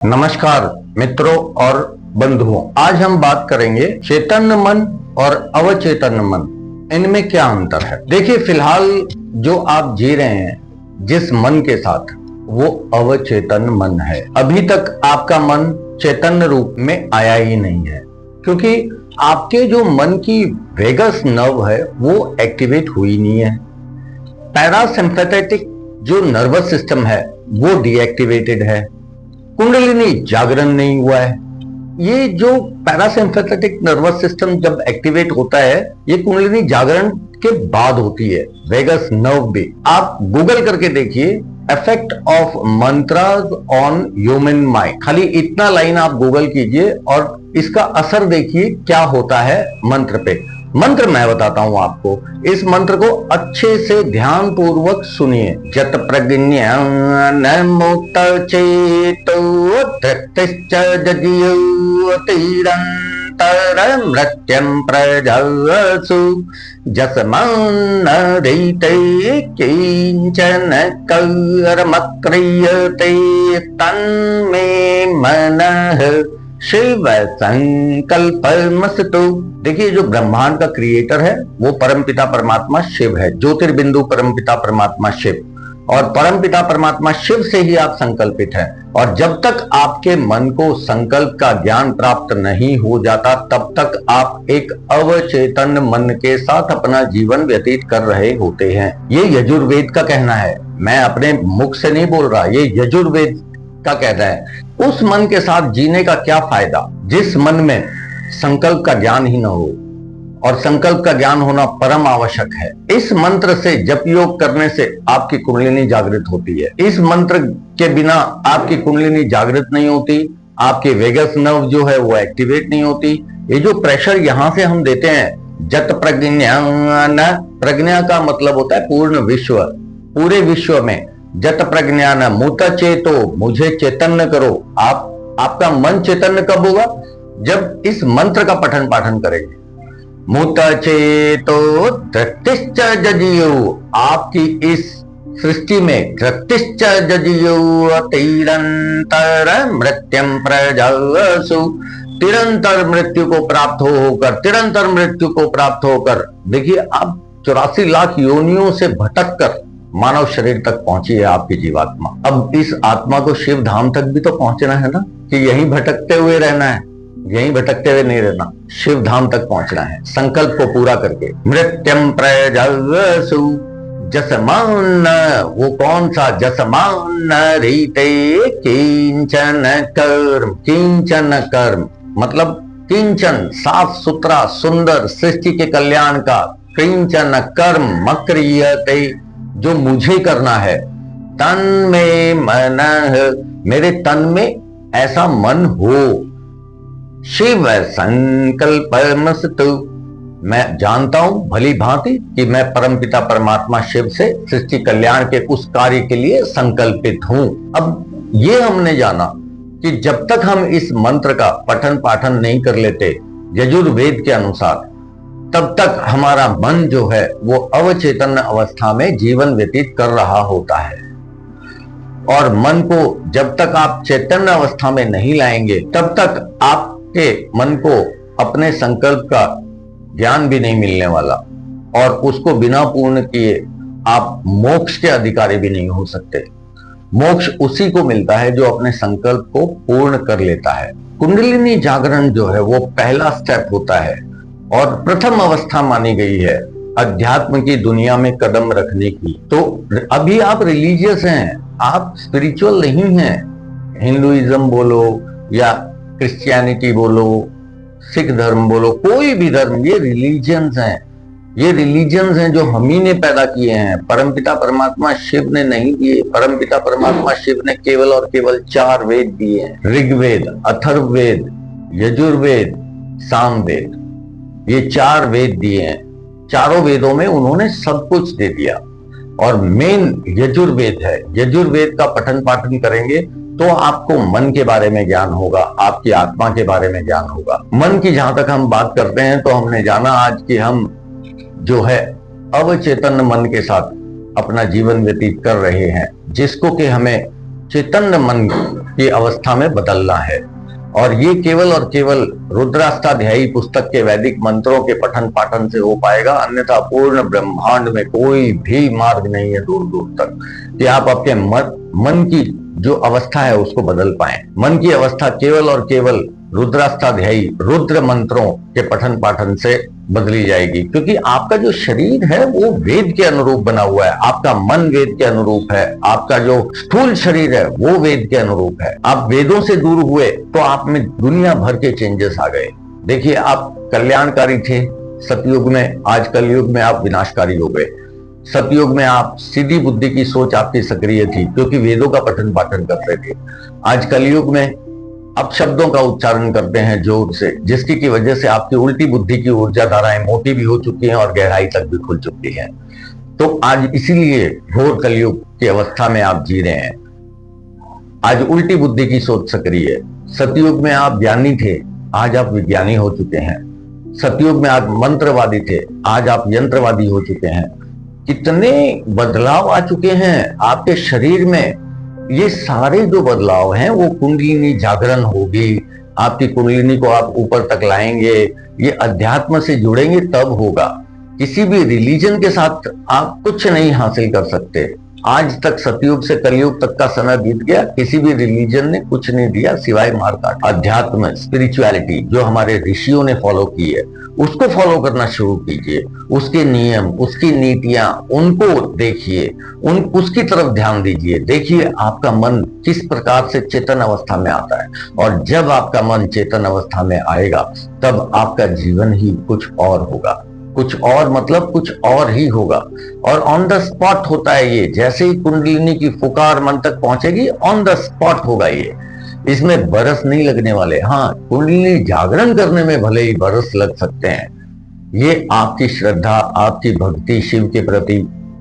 नमस्कार मित्रों और बंधुओं, आज हम बात करेंगे चैतन्य मन और अवचेतन मन, इनमें क्या अंतर है। देखिए, फिलहाल जो आप जी रहे हैं जिस मन के साथ, वो अवचेतन मन है। अभी तक आपका मन चैतन्य रूप में आया ही नहीं है, क्योंकि आपके जो मन की वेगस नर्व है वो एक्टिवेट हुई नहीं है। पैरासिम्पैथेटिक जो नर्वस सिस्टम है वो डीएक्टिवेटेड है। कुंडलिनी जागरण नहीं हुआ है। ये जो पैरासिम्पैथेटिक नर्वस सिस्टम जब एक्टिवेट होता है, ये कुंडलिनी जागरण के बाद होती है, वेगस नर्व भी। आप गूगल करके देखिए, effect of mantras on human mind, खाली इतना लाइन आप गूगल कीजिए और इसका असर देखिए क्या होता है मंत्र पे। मंत्र मैं बताता हूं आपको, इस मंत्र को अच्छे से ध्यान पूर्वक सुनिए। जत प्रज्ञान मुक्त चेतो धृतिश्च जज्यो तीरंतर मृत्यं प्रजसु जस्मान्न दैते किंचन कर्म क्रियते तन्मे मनः शिव संकल्पमस्तु। देखिए, जो ब्रह्मांड का क्रिएटर है वो परमपिता परमात्मा शिव है, ज्योतिर्बिंदु परमपिता परमात्मा शिव, और परमपिता परमात्मा शिव से ही आप संकल्पित हैं। और जब तक आपके मन को संकल्प का ज्ञान प्राप्त नहीं हो जाता, तब तक आप एक अवचेतन मन के साथ अपना जीवन व्यतीत कर रहे होते हैं। ये यजुर्वेद का कहना है, मैं अपने मुख से नहीं बोल रहा, ये यजुर्वेद का कहना है। उस मन के साथ जीने का क्या फायदा जिस मन में संकल्प का ज्ञान ही न हो, और संकल्प का ज्ञान होना परम आवश्यक है। इस मंत्र से जप योग करने से आपकी कुंडलिनी जागृत होती है। इस मंत्र के बिना आपकी कुंडलिनी जागृत नहीं होती, आपके वेगस नर्व जो है वो एक्टिवेट नहीं होती। ये जो प्रेशर यहां से हम देते हैं, जत प्रज्ञान, प्रज्ञा का मतलब होता है पूर्ण विश्व, पूरे विश्व में जत प्रज्ञान मूत चेतो, मुझे चैतन्य करो। आपका मन चैतन्य कब होगा? जब इस मंत्र का पठन पाठन करेंगे। मूत चेतो धृतिश्च जज्यो, आपकी इस सृष्टि में धृतिश्च जज्यो तीरंतर मृत्युं प्रजसु, तिरंतर मृत्यु को प्राप्त होकर, तिरंतर मृत्यु को प्राप्त होकर, देखिए आप 84 लाख योनियों से भटक कर मानव शरीर तक पहुंची है आपकी जीवात्मा। अब इस आत्मा को शिव धाम तक भी तो पहुंचना है ना, कि यहीं भटकते हुए रहना है? यहीं भटकते हुए नहीं रहना, शिव धाम तक पहुंचना है संकल्प को पूरा करके। मृत्युं प्रजसु जसमान, वो कौन सा? जसमान रीते किंचन कर्म, किंचन कर्म मतलब किंचन साफ सुथरा सुंदर सृष्टि के कल्याण का, किंचन कर्म मक्रियते जो मुझे करना है। तन में मन, मेरे तन में ऐसा मन हो। शिव संकल्पमस्तु, मैं जानता हूं भली भांति कि मैं परमपिता परमात्मा शिव से सृष्टि कल्याण के उस कार्य के लिए संकल्पित हूं। अब ये हमने जाना कि जब तक हम इस मंत्र का पठन पाठन नहीं कर लेते यजुर्वेद के अनुसार, तब तक हमारा मन जो है वो अवचेतन अवस्था में जीवन व्यतीत कर रहा होता है। और मन को जब तक आप चैतन्य अवस्था में नहीं लाएंगे, तब तक आपके मन को अपने संकल्प का ज्ञान भी नहीं मिलने वाला, और उसको बिना पूर्ण किए आप मोक्ष के अधिकारी भी नहीं हो सकते। मोक्ष उसी को मिलता है जो अपने संकल्प को पूर्ण कर लेता है। कुंडलिनी जागरण जो है वो पहला स्टेप होता है और प्रथम अवस्था मानी गई है अध्यात्म की दुनिया में कदम रखने की। तो अभी आप रिलीजियस हैं, आप स्पिरिचुअल नहीं हैं। हिंदुइज्म बोलो या क्रिश्चियनिटी बोलो, सिख धर्म बोलो, कोई भी धर्म, ये रिलीजियंस हैं। ये रिलीजियंस हैं जो हम ही ने पैदा किए हैं, परमपिता परमात्मा शिव ने नहीं दिए। परमपिता परमात्मा शिव ने केवल और केवल 4 वेद दिए हैं, ऋग्वेद, अथर्ववेद, यजुर्वेद, सामवेद। ये 4 वेद दिए हैं। चारों वेदों में उन्होंने सब कुछ दे दिया, और मेन यजुर्वेद है। यजुर्वेद का पठन पाठन करेंगे तो आपको मन के बारे में ज्ञान होगा, आपकी आत्मा के बारे में ज्ञान होगा। मन की जहां तक हम बात करते हैं, तो हमने जाना आज कि हम जो है अवचेतन मन के साथ अपना जीवन व्यतीत कर रहे हैं, जिसको कि हमें चैतन्य मन की अवस्था में बदलना है। और ये केवल और केवल रुद्राष्टाध्यायी पुस्तक के वैदिक मंत्रों के पठन पाठन से हो पाएगा, अन्यथा पूर्ण ब्रह्मांड में कोई भी मार्ग नहीं है दूर दूर तक कि आप अपने मन की जो अवस्था है उसको बदल पाए। मन की अवस्था केवल और केवल रुद्राष्टाध्यायी रुद्र मंत्रों के पठन पाठन से बदली जाएगी, क्योंकि आपका जो शरीर है वो वेद के अनुरूप बना हुआ है, आपका मन वेद के अनुरूप है, आपका जो स्थूल शरीर है वो वेद के अनुरूप है। आप वेदों से दूर हुए तो आप में दुनिया भर के चेंजेस आ गए। देखिए, आप कल्याणकारी थे सतयुग में, आज कलयुग में आप विनाशकारी हो गए। सतयुग में आप सीधी बुद्धि की सोच आपकी सक्रिय थी क्योंकि वेदों का पठन पाठन करते थे। आज कलयुग में अब शब्दों का उच्चारण करते हैं जोर से, जिसकी की वजह से आपकी उल्टी बुद्धि की ऊर्जा धाराएं मोटी भी हो चुकी हैं और गहराई तक भी खुल चुकी हैं। तो आज इसीलिए घोर कलयुग की अवस्था में आप जी रहे हैं। आज उल्टी बुद्धि की सोच सक्रिय है। सतयुग में आप ज्ञानी थे, आज आप विज्ञानी हो चुके हैं। सतयुग में आप मंत्रवादी थे, आज आप यंत्रवादी हो चुके हैं। कितने बदलाव आ चुके हैं आपके शरीर में। ये सारे जो बदलाव हैं वो कुंडलिनी जागरण होगी, आपकी कुंडलिनी को आप ऊपर तक लाएंगे, ये अध्यात्म से जुड़ेंगे तब होगा। किसी भी रिलीजन के साथ आप कुछ नहीं हासिल कर सकते। आज तक सतयुग से कलयुग तक का समय बीत गया, किसी भी रिलीजन ने कुछ नहीं दिया सिवाय मार काट। अध्यात्म स्पिरिचुअलिटी जो हमारे ऋषियों ने फॉलो की है उसको फॉलो करना शुरू कीजिए। उसके नियम, उसकी नीतियां, उनको देखिए, उसकी तरफ ध्यान दीजिए। देखिए आपका मन किस प्रकार से चेतन अवस्था में आता है, और जब आपका मन चेतन अवस्था में आएगा तब आपका जीवन ही कुछ और होगा। कुछ और मतलब कुछ और ही होगा, और ऑन द स्पॉट होता है ये। जैसे ही कुंडलिनी की पुकार मन तक पहुंचेगी, ऑन द स्पॉट होगा ये। इसमें बरस नहीं लगने वाले। हाँ, कुंडलिनी जागरण करने में भले ही बरस लग सकते हैं। ये आपकी श्रद्धा, आपकी भक्ति शिव के प्रति,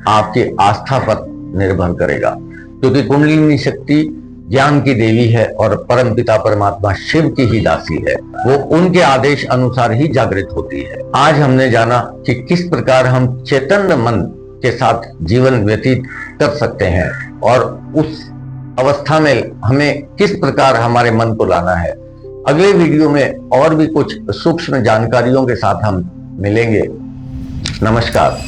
आपकी आस्था पर निर्भर करेगा, क्योंकि कुंडलिनी शक्ति ज्ञान की देवी है और परम पिता परमात्मा शिव की ही दासी है। वो उनके आदेश अनुसार ही जागृत होती है। आज हमने जाना कि किस प्रकार हम चैतन्य मन के साथ जीवन व्यतीत कर सकते हैं, और उस अवस्था में हमें किस प्रकार हमारे मन को लाना है। अगले वीडियो में और भी कुछ सूक्ष्म जानकारियों के साथ हम मिलेंगे। नमस्कार।